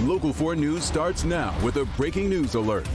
Local 4 News starts now with a breaking news alert.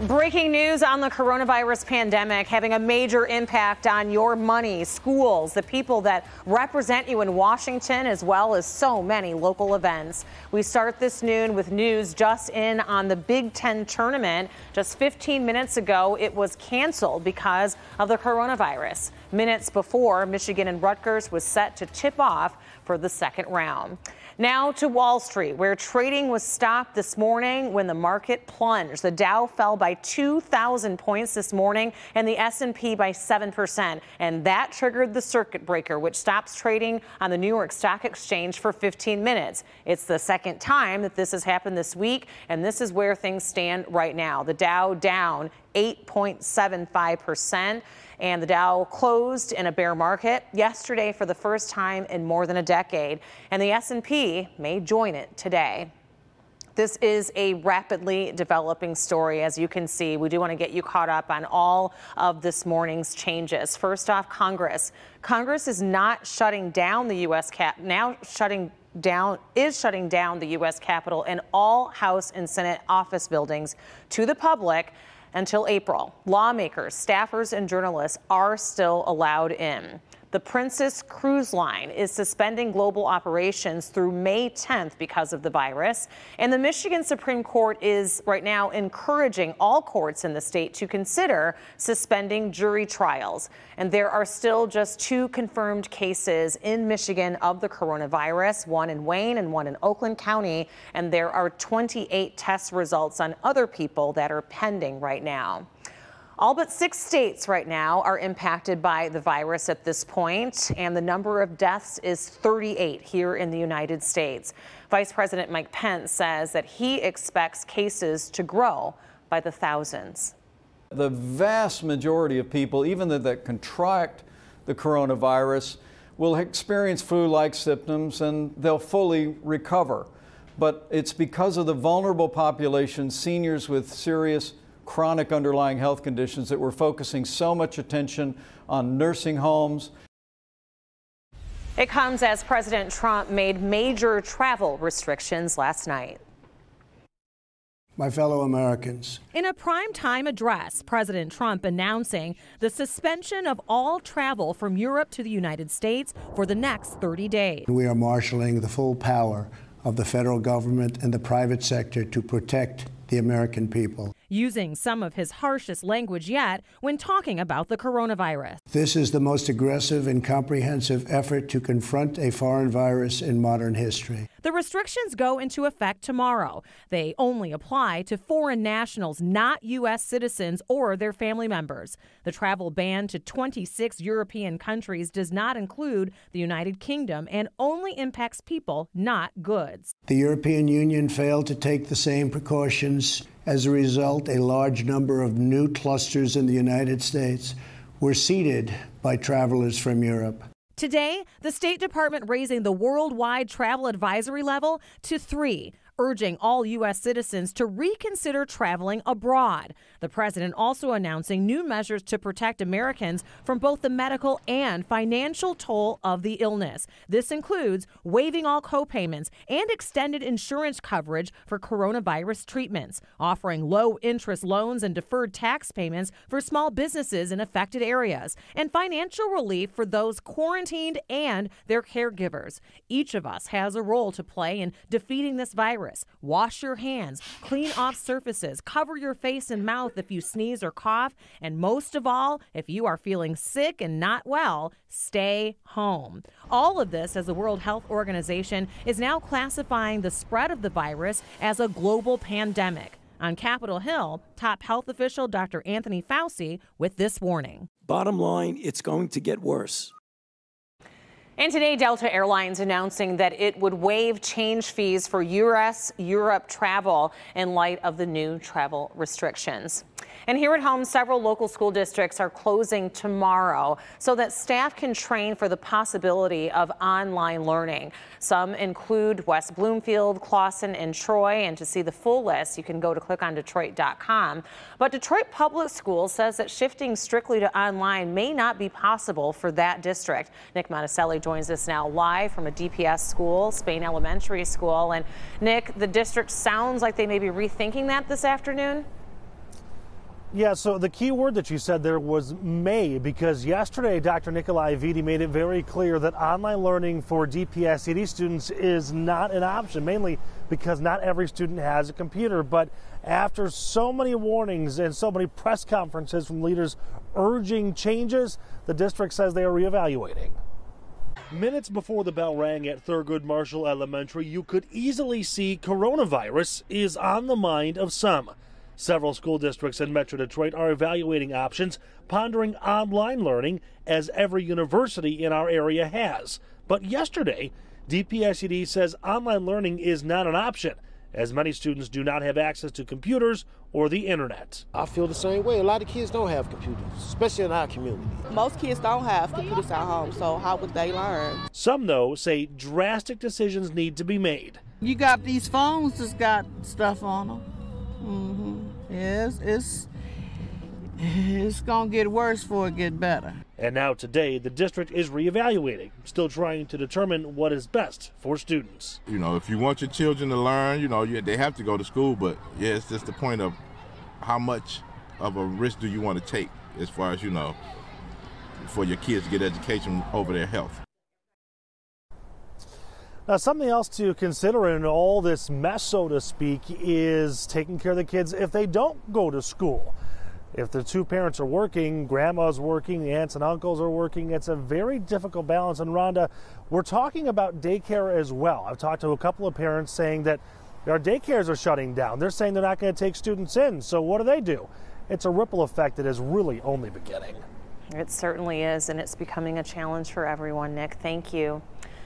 Breaking news on the coronavirus pandemic having a major impact on your money, schools, the people that represent you in Washington, as well as so many local events. We start this noon with news just in on the Big Ten tournament. Just 15 minutes ago, it was canceled because of the coronavirus. Minutes before, Michigan and Rutgers was set to tip off for the second round. Now to Wall Street, where trading was stopped this morning when the market plunged. The Dow fell by 2,000 points this morning and the S&P by 7%. And that triggered the circuit breaker, which stops trading on the New York Stock Exchange for 15 minutes. It's the second time that this has happened this week, and this is where things stand right now. The Dow down 8.75%. And the Dow closed in a bear market yesterday for the first time in more than a decade. And the S&P may join it today. This is a rapidly developing story, as you can see. We do want to get you caught up on all of this morning's changes. First off, Congress. Congress is not shutting down the U.S. shutting down the U.S. Capitol and all House and Senate office buildings to the public until April. Lawmakers, staffers, and journalists are still allowed in. The Princess Cruise Line is suspending global operations through May 10th because of the virus. And the Michigan Supreme Court is right now encouraging all courts in the state to consider suspending jury trials. And there are still just 2 confirmed cases in Michigan of the coronavirus, one in Wayne and one in Oakland County. And there are 28 test results on other people that are pending right now. All but 6 states right now are impacted by the virus at this point, and the number of deaths is 38 here in the United States. Vice President Mike Pence says that he expects cases to grow by the thousands. The vast majority of people, even that contract the coronavirus, will experience flu-like symptoms and they'll fully recover. But it's because of the vulnerable population, seniors with serious chronic underlying health conditions, that we're focusing so much attention on nursing homes. It comes as President Trump made major travel restrictions last night. My fellow Americans. In a primetime address, President Trump announcing the suspension of all travel from Europe to the United States for the next 30 days. We are marshaling the full power of the federal government and the private sector to protect the American people. Using some of his harshest language yet when talking about the coronavirus. This is the most aggressive and comprehensive effort to confront a foreign virus in modern history. The restrictions go into effect tomorrow. They only apply to foreign nationals, not U.S. citizens or their family members. The travel ban to 26 European countries does not include the United Kingdom and only impacts people, not goods. The European Union failed to take the same precautions. As a result, a large number of new clusters in the United States were seeded by travelers from Europe. Today, the State Department raising the worldwide travel advisory level to 3, urging all U.S. citizens to reconsider traveling abroad. The president also announcing new measures to protect Americans from both the medical and financial toll of the illness. This includes waiving all copayments and extended insurance coverage for coronavirus treatments, offering low-interest loans and deferred tax payments for small businesses in affected areas, and financial relief for those quarantined and their caregivers. Each of us has a role to play in defeating this virus. Wash your hands, clean off surfaces, cover your face and mouth if you sneeze or cough, and most of all, if you are feeling sick and not well, stay home. All of this as the World Health Organization is now classifying the spread of the virus as a global pandemic. On Capitol Hill, top health official Dr. Anthony Fauci with this warning. Bottom line, it's going to get worse. And today, Delta Airlines announcing that it would waive change fees for U.S. Europe travel in light of the new travel restrictions. And here at home, several local school districts are closing tomorrow so that staff can train for the possibility of online learning. Some include West Bloomfield, Clawson, and Troy. And to see the full list, you can go to clickondetroit.com. But Detroit Public Schools says that shifting strictly to online may not be possible for that district. Nick Monticelli joins us now live from a DPS school, Spain Elementary School. And Nick, the district sounds like they may be rethinking that this afternoon. Yeah, so the key word that you said there was may, because yesterday Dr. Nikolai Vitti made it very clear that online learning for DPS-ED students is not an option, mainly because not every student has a computer. But after so many warnings and so many press conferences from leaders urging changes, the district says they are reevaluating. Minutes before the bell rang at Thurgood Marshall Elementary, you could easily see coronavirus is on the mind of some. Several school districts in Metro Detroit are evaluating options, pondering online learning, as every university in our area has. But yesterday, DPS-ED says online learning is not an option, as many students do not have access to computers or the internet. I feel the same way. A lot of kids don't have computers, especially in our community. Most kids don't have computers at home, so how would they learn? Some, though, say drastic decisions need to be made. You got these phones that's got stuff on them. Yes, it's gonna get worse before it get better. And now today, the district is reevaluating, still trying to determine what is best for students. You know, if you want your children to learn, you know, they have to go to school, but yeah, it's just the point of how much of a risk do you want to take as far as, you know, for your kids to get education over their health. Now, something else to consider in all this mess, so to speak, is taking care of the kids if they don't go to school. If the two parents are working, grandma's working, the aunts and uncles are working, it's a very difficult balance. And Rhonda, we're talking about daycare as well. I've talked to a couple of parents saying that our daycares are shutting down. They're saying they're not going to take students in. So what do? It's a ripple effect that is really only beginning. It certainly is, and it's becoming a challenge for everyone. Nick, thank you.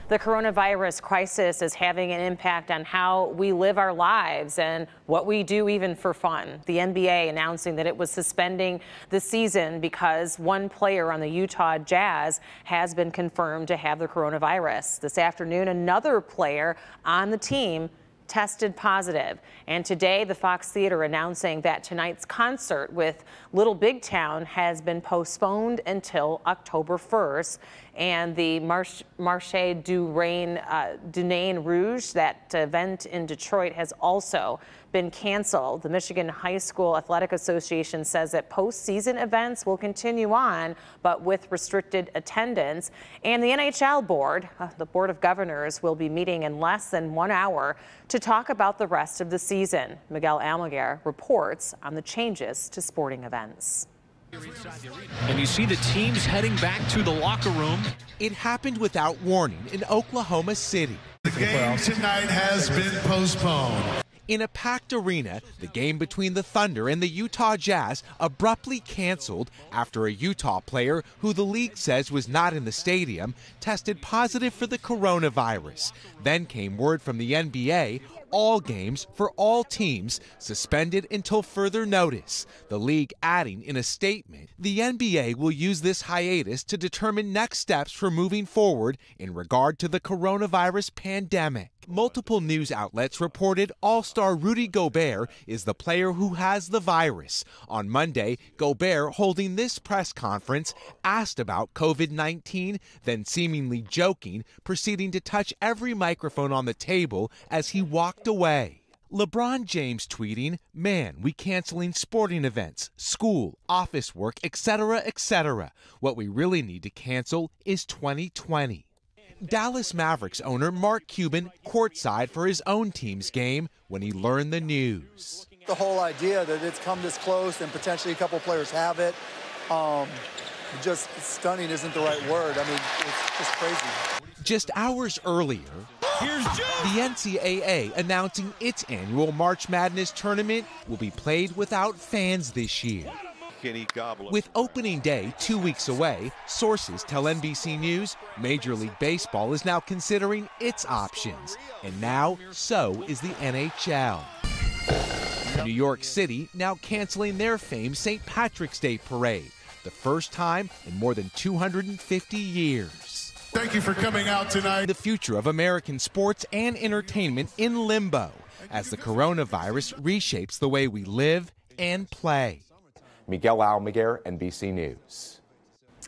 The coronavirus crisis is having an impact on how we live our lives and what we do even for fun. The NBA announcing that it was suspending the season because one player on the Utah Jazz has been confirmed to have the coronavirus. This afternoon, another player on the team tested positive. And today, the Fox Theater announcing that tonight's concert with Little Big Town has been postponed until October 1st. And the Marché du Nain Rouge, that event in Detroit, has also been canceled. The Michigan High School Athletic Association says that postseason events will continue on, but with restricted attendance. And the NHL board, the Board of Governors, will be meeting in less than 1 hour to talk about the rest of the season. Miguel Almaguer reports on the changes to sporting events. And you see the teams heading back to the locker room. It happened without warning in Oklahoma City. The game tonight has been postponed. In a packed arena, the game between the Thunder and the Utah Jazz abruptly canceled after a Utah player, who the league says was not in the stadium, tested positive for the coronavirus. Then came word from the NBA, all games for all teams suspended until further notice. The league adding in a statement, the NBA will use this hiatus to determine next steps for moving forward in regard to the coronavirus pandemic. Multiple news outlets reported All-Star Rudy Gobert is the player who has the virus. On Monday, Gobert, holding this press conference, asked about COVID-19, then seemingly joking, proceeding to touch every microphone on the table as he walked away. LeBron James tweeting, "Man, we canceling sporting events, school, office work, etc., etc. What we really need to cancel is 2020. Dallas Mavericks owner Mark Cuban courtside for his own team's game when he learned the news. The whole idea that it's come this close and potentially a couple players have it, just stunning isn't the right word. I mean, it's just crazy. Just hours earlier, the NCAA announcing its annual March Madness tournament will be played without fans this year. With opening day 2 weeks away, sources tell NBC News Major League Baseball is now considering its options, and now so is the NHL. New York City now canceling their famed St. Patrick's Day parade, the first time in more than 250 years. Thank you for coming out tonight. The future of American sports and entertainment in limbo as the coronavirus reshapes the way we live and play. Miguel Almaguer, NBC News.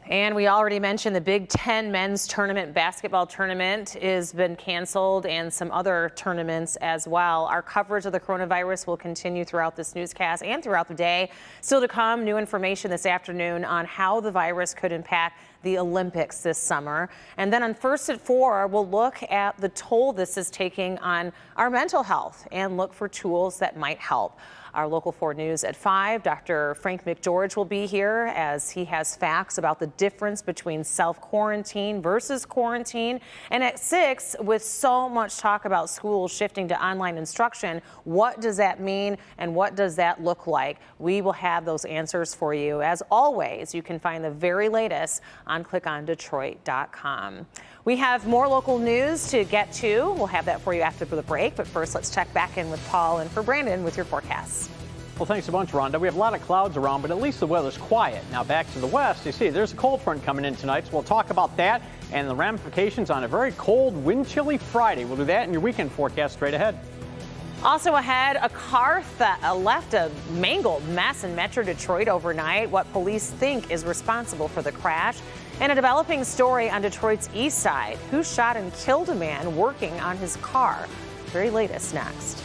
And we already mentioned the Big Ten men's tournament basketball tournament has been canceled, and some other tournaments as well. Our coverage of the coronavirus will continue throughout this newscast and throughout the day. Still to come, new information this afternoon on how the virus could impact the Olympics this summer. And then on First at 4, we'll look at the toll this is taking on our mental health and look for tools that might help. Our Local 4 News at 5, Dr. Frank McGeorge will be here as he has facts about the difference between self-quarantine versus quarantine. And at 6, with so much talk about schools shifting to online instruction, what does that mean and what does that look like? We will have those answers for you. As always, you can find the very latest on clickondetroit.com. We have more local news to get to. We'll have that for you after the break. But first, let's check back in with Paul and for Brandon with your forecasts. Well, thanks a bunch, Rhonda. We have a lot of clouds around, but at least the weather's quiet. Now back to the west, you see there's a cold front coming in tonight, so we'll talk about that and the ramifications on a very cold, wind-chilly Friday. We'll do that in your weekend forecast straight ahead. Also ahead, a car left a mangled mess in Metro Detroit overnight. What police think is responsible for the crash. And a developing story on Detroit's east side. Who shot and killed a man working on his car? Very latest next.